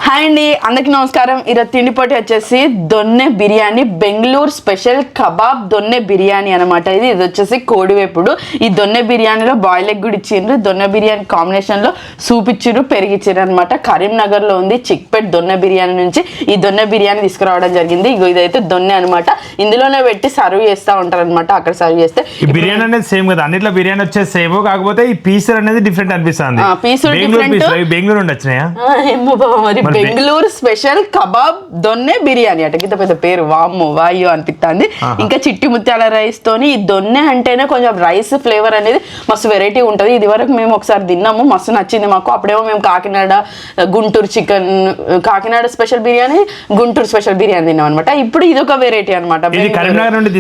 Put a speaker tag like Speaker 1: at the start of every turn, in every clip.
Speaker 1: Hi అండి, అందరికీ నమస్కారం. ఈరోజు తిండిపోటీ వచ్చేసి దొన్నె బిర్యానీ, బెంగళూరు స్పెషల్ కబాబ్ దొన్నె బిర్యానీ అనమాట. ఇది వచ్చేసి కోడివేపుడు. ఈ దొన్నె బిర్యానీలో బాయిల్ ఎగ్ కూడా ఇచ్చిండ్రు. దొన్నె బిర్యానీ కాంబినేషన్లో సూప్ ఇచ్చిర్రు, పెరిగిచ్చిర్రు అనమాట. కరీంనగర్లో ఉంది చిక్పేట్ దొన్నె బిర్యానీ నుంచి ఈ దొన్నె బిర్యానీ తీసుకురావడం జరిగింది. ఇదైతే దొన్నె అనమాట. ఇందులోనే పెట్టి సర్వ్ చేస్తూ ఉంటారు అనమాట. అక్కడ సర్వ్ చేస్తే
Speaker 2: బిర్యానీ అనేది సేమ్ కదా, అన్నిట్లో బిర్యానీ వచ్చేసి సేమ్, కాకపోతే ఈ పీస్ అనేది డిఫరెంట్ అనిపిస్తుంది.
Speaker 1: పీసులు
Speaker 2: బెంగళూరు ఉండొచ్చినాయా?
Speaker 1: మరి బెంగళూరు స్పెషల్ కబాబ్ దొన్నె బిర్యానీ అట. ఇంత పెద్ద పేరు, వామ్మో వాయు అనిపిస్తుంది. ఇంకా చిట్టి ముత్యాల రైస్ తోని ఈ దొన్నె అంటేనే కొంచెం రైస్ ఫ్లేవర్ అనేది మస్తు వెరైటీ ఉంటుంది. ఇది వరకు మేము ఒకసారి తిన్నాము, మస్తు నచ్చింది మాకు. అప్పుడేమో మేము Kakinada Guntur chicken, Kakinada special biryani, Guntur special biryani తిన్నాం అనమాట. ఇప్పుడు ఇది ఒక వెరైటీ అనమాట.
Speaker 2: ఇది కరీంనగర్ నుండి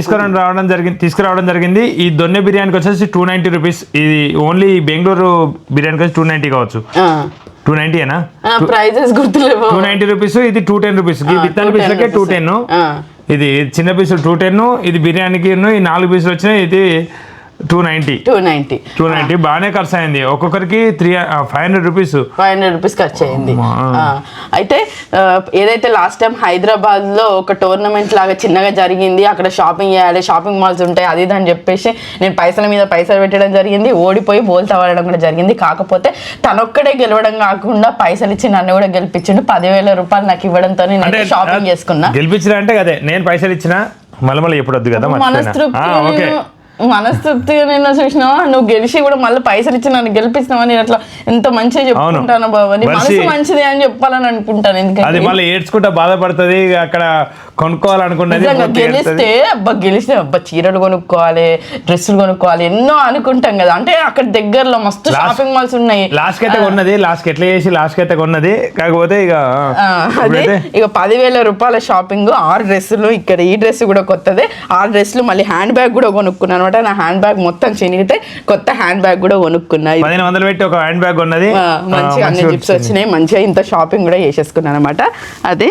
Speaker 2: తీసుకురావడం జరిగింది. ఈ దొన్నె బిర్యానీకి వచ్చేసి 290 రూపీస్. ఇది ఓన్లీ బెంగళూరు బిర్యానీకి వచ్చి 290 కావచ్చు. 290
Speaker 1: ప్రైజెస్ గుర్తులేవు.
Speaker 2: 290 రూపీస్. ఇది 210 రూపీస్. విత్ పీసులకే 210. ఇది చిన్న పీసులు 210. ఇది బిర్యానీకి ఈ 4 పీసులు వచ్చినాయి. ఇది 290. బాగానే ఖర్చు అయింది. ఒక్కొక్కరికి 500 రూపీస్
Speaker 1: ఖర్చు అయింది. అయితే ఏదైతే లాస్ట్ టైం హైదరాబాద్ లో ఒక టోర్నమెంట్ లాగా చిన్నగా జరిగింది, అక్కడ షాపింగ్ చేయాలి, షాపింగ్ మాల్స్ ఉంటాయి, అది అని చెప్పేసి నేను పైసల మీద పైసలు పెట్టడం జరిగింది. ఓడిపోయి బోల్తా పడడం కూడా జరిగింది. కాకపోతే తనొక్కడే గెలవడం కాకుండా పైసలు ఇచ్చి నన్ను కూడా గెలిపించిండు. 10,000 రూపాయలు నాకు ఇవ్వడంతో నేను షాపింగ్ చేసుకున్నా.
Speaker 2: గెలిపించిన అంటే అదే నేను పైసలు ఇచ్చిన మళ్ళీ ఎప్పుడు వద్దు కదా,
Speaker 1: మనస్తృప్తిగా నేను చూసినావా, నువ్వు గెలిచి కూడా మళ్ళీ పైసలు ఇచ్చి నన్ను గెలిపిస్తున్నావా, నేను అట్లా ఎంత మంచిగా చెప్పుకుంటాను బాబా, నీ మనసు మంచిది అని చెప్పాలని అనుకుంటాను. ఎందుకంటే
Speaker 2: మళ్ళీ ఏడ్చుకుంటా బాధపడుతుంది. అక్కడ కొనుక్కోవాలనుకున్నది
Speaker 1: గెలిస్తే చీరలు కొనుక్కోవాలి, డ్రెస్సులు కొనుక్కోవాలి, ఎన్నో అనుకుంటాం కదా. అంటే అక్కడ దగ్గరలో మస్తు షాపింగ్ మాల్స్ ఉన్నాయి.
Speaker 2: లాస్ట్ అయితే కొన్నది కాకపోతే ఇక
Speaker 1: 10,000 రూపాయల షాపింగ్, 6 డ్రెస్సులు. ఇక్కడ ఈ డ్రెస్ కూడా కొత్తదే, 6 డ్రెస్సులు, మళ్ళీ హ్యాండ్ బ్యాగ్ కూడా కొనుక్కున్నాను. నా హ్యాండ్ బ్యాగ్ మొత్తం చినిగితే కొత్త హ్యాండ్ బ్యాగ్ కూడా కొనుక్కున్నా.
Speaker 2: 1500 పెట్టి ఒక హ్యాండ్ బ్యాగ్ ఉన్నది.
Speaker 1: మంచిగా అన్ని జిప్స్ వచ్చినాయి. మంచిగా ఇంత షాపింగ్ కూడా చేసేసుకున్నాను అనమాట. అదే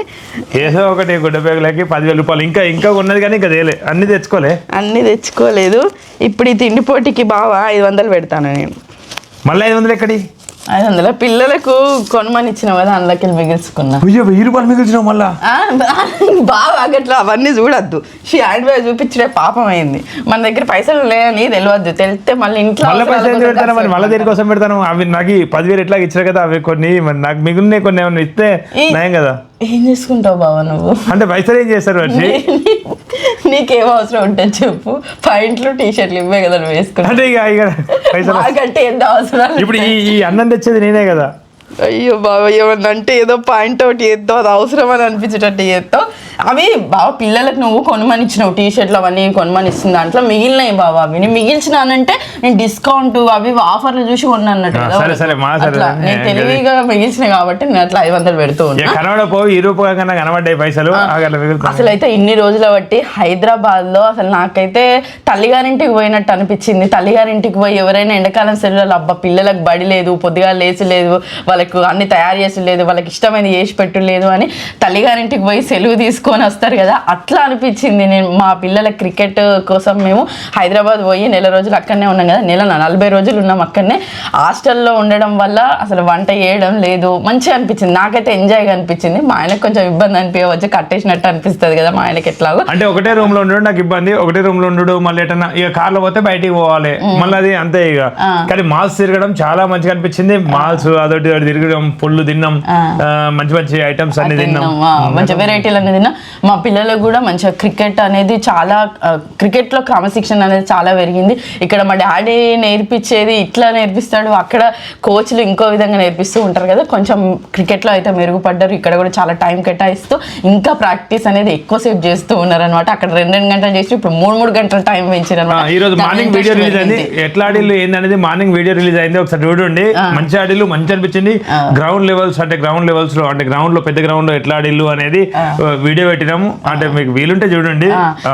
Speaker 2: ఏదో ఒకటి గుడ్డ బ్యాగులకి 10,000 రూపాయలు ఇంకా ఉన్నది, కానీ ఇంకా అన్ని
Speaker 1: తెచ్చుకోలేదు. ఇప్పుడు ఈ తిండి పోటీకి బాగా 500 పెడతాను నేను.
Speaker 2: మళ్ళీ 500 ఎక్కడి?
Speaker 1: 500 పిల్లలకు కొనమని ఇచ్చిన కదా, అందులోకి మిగిల్చుకున్నా.
Speaker 2: 1000 రూపాయలు మిగిల్చినావు మళ్ళా?
Speaker 1: బాగా అట్లా అవన్నీ చూడొద్దు. హ్యాండ్ బ్యాగ్ చూపించడే పాపం అయింది. మన దగ్గర పైసలు లేని తెలియద్దు, తెలిస్తే మళ్ళీ ఇంట్లో
Speaker 2: మళ్ళీ దేనికోసం పెడతాను. అవి నాకు 10,000 ఎట్లా ఇచ్చారు కదా, అవి కొన్ని నాకు మిగిలిన కొన్ని ఏమన్నా ఇస్తే నయం కదా.
Speaker 1: ఏం చేసుకుంటావు బాబా నువ్వు?
Speaker 2: అంటే పైసలు ఏం చేస్తారు?
Speaker 1: నీకేం అవసరం ఉంటుంది చెప్పు. పాయింట్లు టీషర్ట్లు ఇవే కదా నువ్వు వేసుకున్నా. అంటే ఎంత అవసరం?
Speaker 2: ఇప్పుడు ఈ అన్నం తెచ్చేది నేనే కదా.
Speaker 1: అయ్యో బాబా, ఏమన్నా అంటే ఏదో పాయింట్ అవుట్ చేస్తావు, అది అవసరం అని అనిపించేటట్టు చేస్తావు. అవి బాబా పిల్లలకు నువ్వు కొనమని ఇచ్చినావు, టీషర్ట్లు అవన్నీ కొనమని ఇస్తుంది. దాంట్లో మిగిలినాయి బాబా. అవి నేను మిగిల్చినానంటే నేను డిస్కౌంట్ అవి ఆఫర్లు చూసి కొన్నా అన్నట్టు కదా. నేను తెలివిగా మిగిల్చినాయి కాబట్టి నేను అట్లా 500 పెడుతూ ఉన్నా.
Speaker 2: కనబడ్డాయి పైసలు.
Speaker 1: అసలు అయితే ఇన్ని రోజుల బట్టి హైదరాబాద్ లో అసలు నాకైతే తల్లిగారింటికి పోయినట్టు అనిపించింది. తల్లిగారింటికి పోయి ఎవరైనా ఎండాకాలం సెలవులు, అబ్బా పిల్లలకు బడి లేదు, పొద్దుగా లేచి లేదు, వాళ్ళకు అన్ని తయారు చేసి లేదు, వాళ్ళకి ఇష్టమైనది చేసి పెట్టు లేదు అని తల్లిగారింటికి పోయి సెలవు తీసుకొని వస్తారు కదా, అట్లా అనిపించింది. నేను మా పిల్లల క్రికెట్ కోసం మేము హైదరాబాద్ పోయి 4 రోజులు అక్కడనే ఉన్నాం కదా. 40 రోజులు ఉన్నాం అక్కడనే. హాస్టల్లో ఉండడం వల్ల అసలు వంట చేయడం లేదు. మంచిగా అనిపించింది, నాకైతే ఎంజాయ్గా అనిపించింది. మా ఆయనకు కొంచెం ఇబ్బంది అనిపించవచ్చు, కట్టేసినట్టు అనిపిస్తుంది కదా మా ఆయనకి. ఎట్లాగో
Speaker 2: అంటే ఒకటే రూమ్ లో ఉండడం నాకు ఇబ్బంది, ఒకటే రూమ్ లో ఉండడు. మళ్ళీ ఎటన్నా ఇక కార్లో పోతే బయటికి పోవాలి, మళ్ళీ అది అంతే ఇక. కానీ మాల్స్ తిరగడం చాలా మంచిగా అనిపించింది. మాల్స్ అదొకటి తిరగడం, పుల్లు తిన్నాం, మంచి ఐటమ్స్ అన్ని తిన్నాం,
Speaker 1: మంచి వెరైటీలు అన్ని తిన్నాం. మా పిల్లలకు కూడా మంచిగా క్రికెట్ అనేది చాలా, క్రికెట్ లో క్రమశిక్షణ అనేది చాలా పెరిగింది. ఇక్కడ మా డాడీ నేర్పించేది ఇట్లా నేర్పిస్తాడు, అక్కడ కోచ్లు ఇంకో విధంగా నేర్పిస్తూ ఉంటారు కదా. కొంచెం క్రికెట్ లో అయితే మెరుగుపడ్డారు. ఇక్కడ కూడా చాలా టైం కేటాయిస్తూ ఇంకా ప్రాక్టీస్ అనేది ఎక్కువసేపు చేస్తూ ఉన్నారు అనమాట. అక్కడ 2 గంటలు చేసి ఇప్పుడు 3 గంటల టైం పెంచారు అనమాట.
Speaker 2: ఈ రోజు మార్నింగ్ వీడియో రిలీజ్ అయింది. ఎట్లా ఆడిల్లు ఏందనేది మార్నింగ్ వీడియో రిలీజ్ అయింది, ఒకసారి చూడండి. మంచి ఆడిల్లు, మంచి అనిపించింది. గ్రౌండ్ లెవెల్స్ అంటే గ్రౌండ్ లో పెద్ద గ్రౌండ్ లో ఎట్లా ఆడిల్లు అనేది వీడియో పెట్టినాము. అంటే మీకు వీలుంటే చూడండి.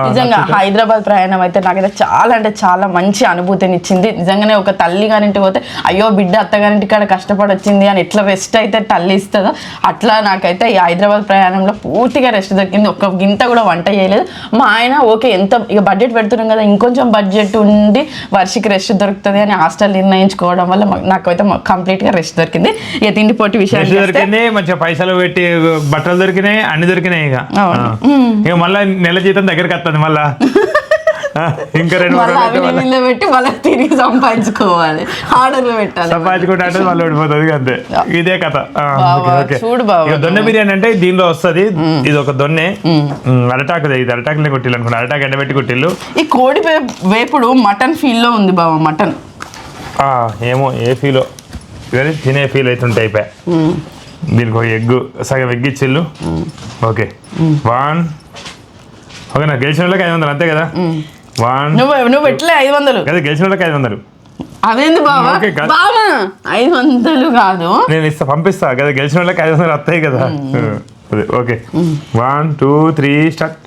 Speaker 1: నిజంగా హైదరాబాద్ ప్రయాణం అయితే నాకైతే చాలా అంటే చాలా మంచి అనుభూతిని ఇచ్చింది. నిజంగానే ఒక తల్లి గారింటికి పోతే అయ్యో బిడ్డ అత్తగారింటి కాడ కష్టపడి వచ్చింది అని ఎట్లా రెస్ట్ అయితే తల్లి ఇస్తుందో అట్లా నాకైతే ఈ హైదరాబాద్ ప్రయాణంలో పూర్తిగా రెస్ట్ దొరికింది. ఒక గింత కూడా వంట చేయలేదు. మా ఆయన ఓకే ఎంత ఇక బడ్జెట్ పెడుతున్నాం కదా, ఇంకొంచెం బడ్జెట్ ఉండి వర్షికి రెస్ట్ దొరుకుతుంది అని హాస్టల్ నిర్ణయించుకోవడం వల్ల నాకైతే కంప్లీట్గా రెస్ట్ దొరికింది. ఇక తిండి పొట్టి విషయానికి వస్తే
Speaker 2: దొరికింది, మంచిగా పైసలు పెట్టి బట్టలు దొరికినాయి, అన్ని దొరికినాయి. ఇక మళ్ళీ నెల జీతం దగ్గరికి వస్తుంది మళ్ళా. ఇంకా 2
Speaker 1: పెట్టి మళ్ళీ తిరిగి సంపాదించుకోవాలి, ఆర్డర్లు పెట్టాలి,
Speaker 2: సంపాదించుకుంటే మళ్ళీ ఓడిపోతుంది. అంతే, ఇదే కథ.
Speaker 1: చూడు బాబా,
Speaker 2: దొన్నె బిర్యానీ అంటే దీనిలో వస్తుంది. ఇది ఒక దొన్నె అరటాకు, ఇది అరటాకులే కొట్టిల్లు అనుకున్నా, అరటాకు ఎండబెట్టి కొట్టిల్లు.
Speaker 1: ఈ కోడి వేపుడు మటన్ ఫీల్ లో ఉంది బాబా, మటన్
Speaker 2: ఏమో ఏ ఫీలో కానీ తినే ఫీల్ అవుతుంటే అయిపోయా. దీనికి ఒక ఎగ్గు, సగం ఎగ్ ఇచ్చిల్లు. Okay, 1 okay. నాకు గెలిచిన వాళ్ళకి 500 అంతే కదా.
Speaker 1: నువ్వు పెట్టలే 500
Speaker 2: కదా, గెలిచిన వాళ్ళకి 500.
Speaker 1: అదేంది బాబా, 500 కాదు,
Speaker 2: నేను పంపిస్తా కదా, గెలిచిన వాళ్ళకి 500 వస్తాయి కదా. Okay, 1 2 3 start.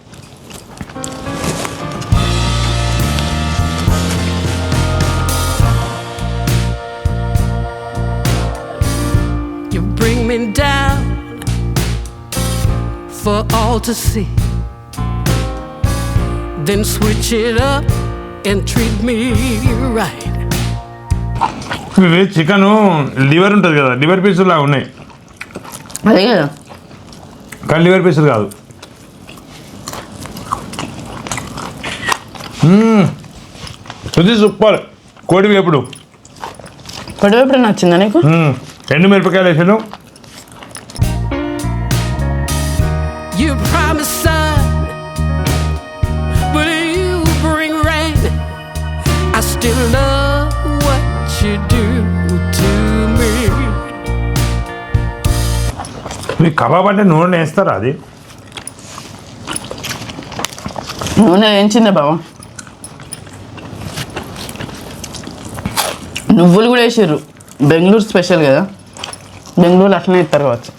Speaker 3: You bring me down for all to see, then switch it up and treat me right.
Speaker 2: Chicken liver ఉంటుంది కదా, లివర్ పీసులు లాగా ఉన్నాయి.
Speaker 1: అదే కదా,
Speaker 2: కానీ లివర్ పీసులు కాదు. ఇది సూపర్. కోడి వేపుడు
Speaker 1: నచ్చిందా నీకు?
Speaker 2: 2 మిరపకాయలు వేసాను.
Speaker 3: You promised sun, but you bring rain. I still love what you do to me.
Speaker 2: Me kebab అంటే నూనె వేస్తారా? అది
Speaker 1: నూనె వేయించిందే బాబా, నువ్వులు కూడా వేసిర్రు. బెంగళూరు స్పెషల్ కదా, బెంగళూరు అట్లనే ఇస్తారు కావచ్చు.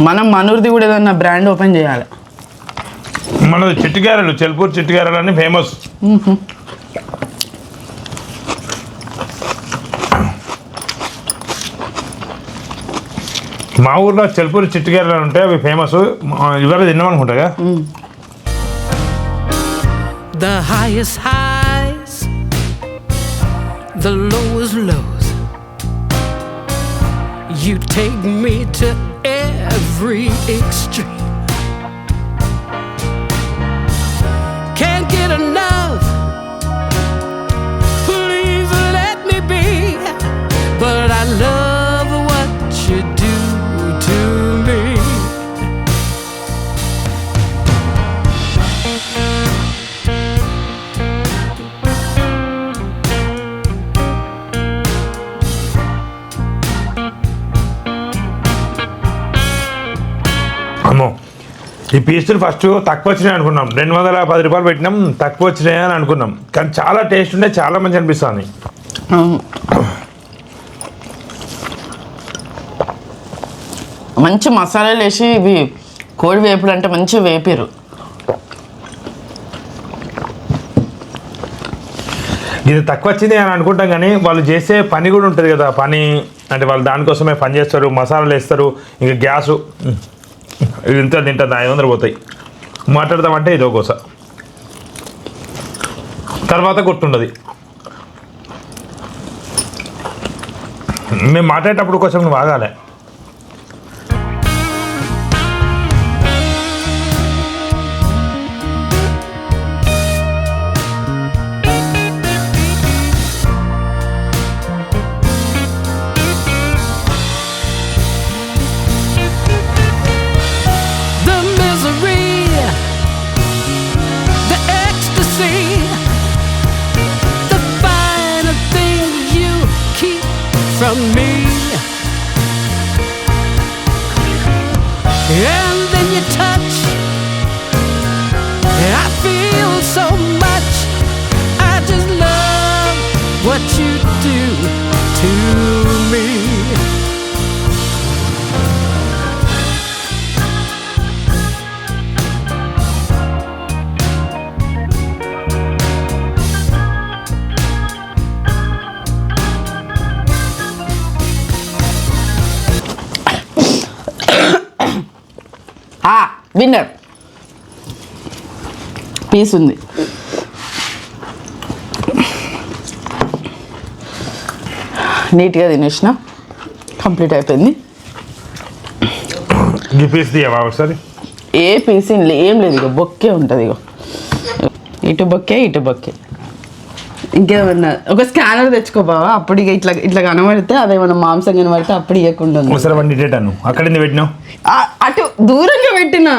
Speaker 1: మనం మనూరిది కూడా ఏదన్నా బ్రాండ్ ఓపెన్ చేయాలి.
Speaker 2: మనది చిట్టుగారెలు, చెల్పూర్ చిట్టుగారెలు అని ఫేమస్. మా ఊర్లో చెల్పూర్ చిట్టుగారెలు అని ఉంటాయి, అవి ఫేమస్. ఇవాళ తిన్నామనుకుంటా.
Speaker 3: The highest highs, the lowest lows. You take me to every extreme. Can't get enough, please let me be. But I love what you do to me.
Speaker 2: అమ్మో, ఈ పీసులు ఫస్ట్ తక్కువ వచ్చినాయి అనుకున్నాం. 210 రూపాయలు పెట్టినాం, తక్కువ వచ్చినాయి అని అనుకున్నాం. కానీ చాలా టేస్ట్ ఉండే, చాలా మంచి అనిపిస్తుంది.
Speaker 1: మంచి మసాలాలు వేసి ఇవి కోడి వేపుడు అంటే మంచి వేపారు.
Speaker 2: ఇది తక్కువ వచ్చింది అని అనుకుంటాం, కానీ వాళ్ళు చేసే పని కూడా ఉంటుంది కదా. పని అంటే వాళ్ళు దానికోసమే పని చేస్తారు, మసాలాలు వేస్తారు, ఇంకా గ్యాసు ఇంత తింటుంది 500 పోతాయి. మాట్లాడదామంటే ఇదో కోస, తర్వాత గుర్తుండదు. మేము మాట్లాడేటప్పుడు కొంచెం నువ్వు ఆగాలి.
Speaker 3: From me, and then you touch, I feel so much. I just love what you do to me.
Speaker 1: Winner piece ఉంది. నీట్గా తినేసిన, కంప్లీట్ అయిపోయింది.
Speaker 2: ఈ పీస్ తీయవా ఒకసారి?
Speaker 1: ఏ పీస్ ఏం లేదు, ఇక బొక్కే ఉంటుంది. ఇగో ఇటు బొక్కే ఇటు బొక్కే. ఇంకేమన్నా ఒక స్కానర్ తెచ్చుకో బావా, అప్పుడు ఇక ఇట్లా ఇట్లా కనబడితే అదేమన్నా మాంసం కనబడితే అప్పుడు ఇవ్వకుండా ఉంది.
Speaker 2: ఒకసారి వండి డేటాను అక్కడ పెట్టినావు,
Speaker 1: అటు దూరంగా పెట్టినా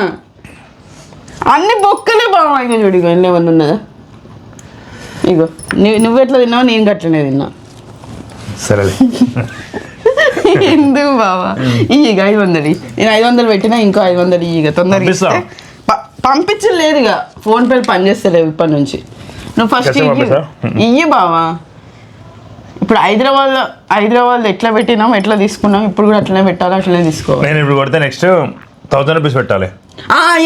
Speaker 1: అన్ని బొక్కలే బావా. ఇక చూడు ఇగో ఏమన్నా ఉన్నదా? ఇగో నువ్వు ఎట్లా తిన్నావు, నేను గట్లనే తిన్నా.
Speaker 2: సరేలే.
Speaker 1: ఎందుకు బావా? ఇక 500 నేను 500 పెట్టినా, ఇంకో 500 ఇక తొందరగా పంపించలేదు. ఇక ఫోన్ పేలు పనిచేస్తలేవు ఇప్పటి నుంచి. నువ్వు ఫస్ట్ ఇయ్యి బావా. ఇప్పుడు హైదరాబాద్లో ఎట్లా పెట్టినాం, ఎట్లా తీసుకున్నాం, ఇప్పుడు కూడా అట్లనే పెట్టాలి, అట్లనే తీసుకోవాలి.
Speaker 2: నేను ఇప్పుడు కొడితే నెక్స్ట్ 1000 రూపీస్ పెట్టాలి.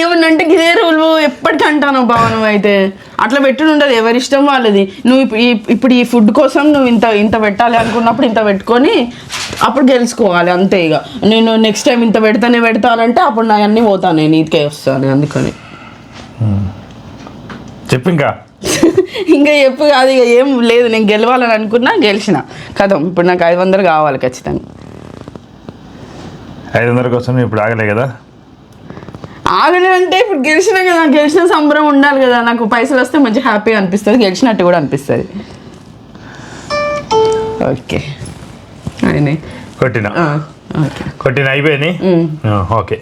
Speaker 1: ఏమన్నంటే ఇదే రూల్ ఎప్పటికీ అంటాను బావ. నువ్వు అయితే అట్లా పెట్టుడు ఉండదు, ఎవరి ఇష్టం వాళ్ళది. నువ్వు ఇప్పుడు ఈ ఫుడ్ కోసం నువ్వు ఇంత పెట్టాలి అనుకున్నప్పుడు ఇంత పెట్టుకొని అప్పుడు గెలుచుకోవాలి అంతే. ఇక నేను నెక్స్ట్ టైం ఇంత పెడతానంటే అప్పుడు నా అన్నీ పోతాను, నేను ఇదికే వస్తాను. అందుకని
Speaker 2: చెప్పు
Speaker 1: ఇంకా చెప్పు కాదు, ఇక ఏం లేదు. నేను గెలవాలని అనుకున్నా, గెలిచిన కథం. ఇప్పుడు నాకు 500 కావాలి ఖచ్చితంగా.
Speaker 2: 500 కోసం ఇప్పుడు ఆగలే కదా?
Speaker 1: ఆగలే అంటే ఇప్పుడు గెలిచినా కదా, గెలిచిన సంబరం ఉండాలి కదా. నాకు పైసలు వస్తే మంచి హ్యాపీగా అనిపిస్తుంది, గెలిచినట్టు కూడా అనిపిస్తుంది. ఓకే
Speaker 2: కొట్టిన అయిపోయింది. ఓకే,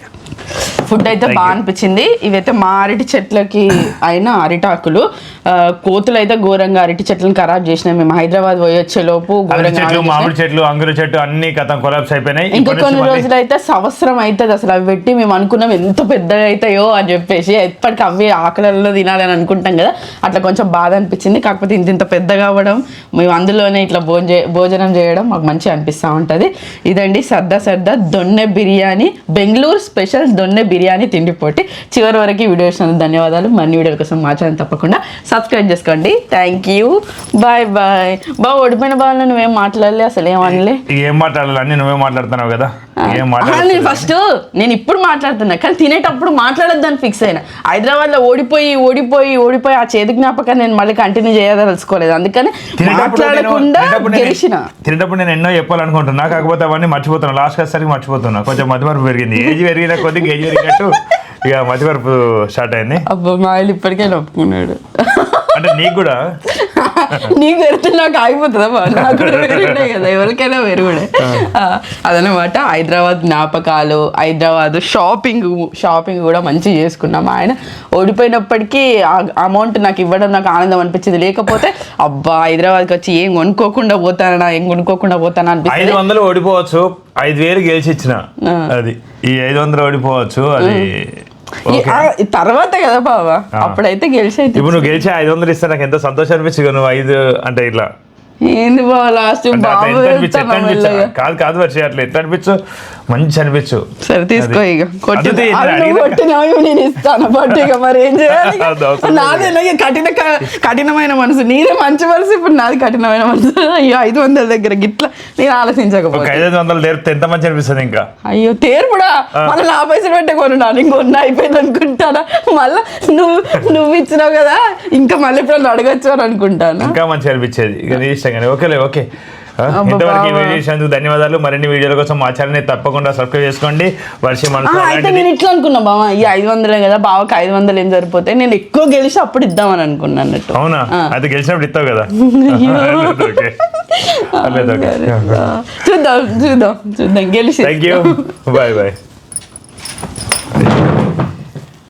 Speaker 1: ఫుడ్ అయితే బాగా అనిపించింది. ఇవైతే మా అరటి చెట్లకి అయిన అరిటాకులు. కోతులు అయితే ఘోరంగా అరటి చెట్లను ఖరాబ్ చేసినాయి. మేము హైదరాబాద్ పోయి వచ్చేలోపు
Speaker 2: మామిడి చెట్లు, అంగుర చెట్టు అన్ని కొలాప్స్ అయిపోయినాయి.
Speaker 1: ఇంకా కొన్ని రోజులు అయితే సంవత్సరం అవుతుంది అసలు అవి పెట్టి. మేము అనుకున్నాం ఎంత పెద్దగా అవుతాయో అని చెప్పేసి, ఎప్పటికీ అవి ఆకలిలో తినాలి అని అనుకుంటాం కదా, అట్లా కొంచెం బాధ అనిపించింది. కాకపోతే ఇంత పెద్దగా అవ్వడం, మేము అందులోనే ఇట్లా భోజనం చేయడం మాకు మంచిగా అనిపిస్తూ ఉంటుంది. ఇదండి సర్దా దొన్నె బిర్యానీ, బెంగళూరు స్పెషల్ దొన్నె బిర్యానీ తిండి పోటీ. చివరి వరకు వీడియో ఇచ్చినందుకు ధన్యవాదాలు. మరిన్ని వీడియోల కోసం మా ఛానల్ తప్పకుండా సబ్స్క్రైబ్ చేసుకోండి. Thank you, bye. బాగా ఓడిపోయిన బాగా నువ్వేం మాట్లాడలే, అసలు ఏమనలే.
Speaker 2: ఏం మాట్లాడాలి అన్నీ నువ్వే మాట్లాడుతున్నావు కదా.
Speaker 1: నేను ఇప్పుడు మాట్లాడుతున్నా, కానీ తినేటప్పుడు మాట్లాడొద్దని ఫిక్స్ అయినా. హైదరాబాద్లో ఓడిపోయి ఆ చేదు జ్ఞాపకాన్ని నేను మళ్ళీ కంటిన్యూ చేయదలుచుకోలేదు. అందుకని మాట్లాడకుండా గెలిచిన.
Speaker 2: తినేటప్పుడు నేను ఎన్నో చెప్పాలనుకుంటున్నా, కాకపోతే అవన్నీ మర్చిపోతున్నా. లాస్ట్ వచ్చేసరికి మర్చిపోతున్నా. కొంచెం మతిమరుపు పెరిగింది, ఏజ్ పెరిగిన కొద్దిగా ఏజ్ పెరిగినట్టు ఇక మతిమరుపు స్టార్ట్ అయింది.
Speaker 1: అబ్బా మా ఆయన ఇప్పటికే ఒప్పుకున్నాడు.
Speaker 2: అంటే నీకు కూడా
Speaker 1: నీకు పెడితే నాకు ఆగిపోతుందా? నాకు కూడా పెరుగుడే కదా, ఎవరికైనా పెరుగుడే. అదనమాట హైదరాబాద్ జ్ఞాపకాలు. హైదరాబాద్ షాపింగ్ కూడా మంచిగా చేసుకున్నాం. ఆయన ఓడిపోయినప్పటికీ అమౌంట్ నాకు ఇవ్వడం నాకు ఆనందం అనిపించింది. లేకపోతే అబ్బా హైదరాబాద్కి వచ్చి ఏం కొనుక్కోకుండా పోతానా అనిపిస్తుంది.
Speaker 2: 500 ఓడిపోవచ్చు, 5000 గెలిచి ఇచ్చిన. అది ఈ 500 ఓడిపోవచ్చు, అది
Speaker 1: తర్వాత కదా బావా. అప్పుడైతే గెలిచి
Speaker 2: ఇప్పుడు నువ్వు గెలిచి 500 ఇస్తే నాకు ఎంత సంతోషం అనిపించు. నువ్వు 5 అంటే ఇట్లా
Speaker 1: ఏంది బావ లాస్ట్
Speaker 2: కాదు వర్షి అట్లా ఎట్లా అనిపించు, మంచి అనిపించు.
Speaker 1: సరే తీసుకో, ఇక కొట్టినవి నేను ఇస్తాను. బట్ ఇక మరి ఏం చేయాలి, నాదే కఠినమైన మనసు, నీదే మంచి మనసు, ఇప్పుడు నాది కఠినమైన మనసు. అయ్యో 500 దగ్గర గిట్లా నేను ఆలోచించకపోతే
Speaker 2: 500 తెరిపితే ఎంత మంచి అనిపిస్తుంది. ఇంకా
Speaker 1: అయ్యో తేర్పుడా, మళ్ళీ నా పైసలు పెట్టే కొన్నాను, ఇంకొన్న అయిపోయింది అనుకుంటానా. మళ్ళీ నువ్వు ఇచ్చినావు కదా, ఇంకా మళ్ళీ ఇప్పుడు అడగచ్చు అని అనుకుంటాను. ఇంకా
Speaker 2: మంచి అనిపించేది. ఇక నీ ఇష్టం కానీ. ఓకే ఇంతవరకు వీడియో చేసినందుకు ధన్యవాదాలు. మరిన్ని వీడియోల కోసం మా ఛానల్ తప్పకుండా సబ్స్క్రైబ్ చేసుకోండి.
Speaker 1: అయితే నేను ఇట్లా అనుకున్నా బావా, ఈ 500 కదా బావకి 500 ఏం సరిపోతే, నేను ఎక్కువ గెలిచి అప్పుడు ఇద్దామని అనుకున్నా అన్నట్టు.
Speaker 2: అవునా? అది గెలిచినప్పుడు ఇస్తావు కదా.
Speaker 1: చూద్దాం గెలిచి.
Speaker 2: Thank you, bye.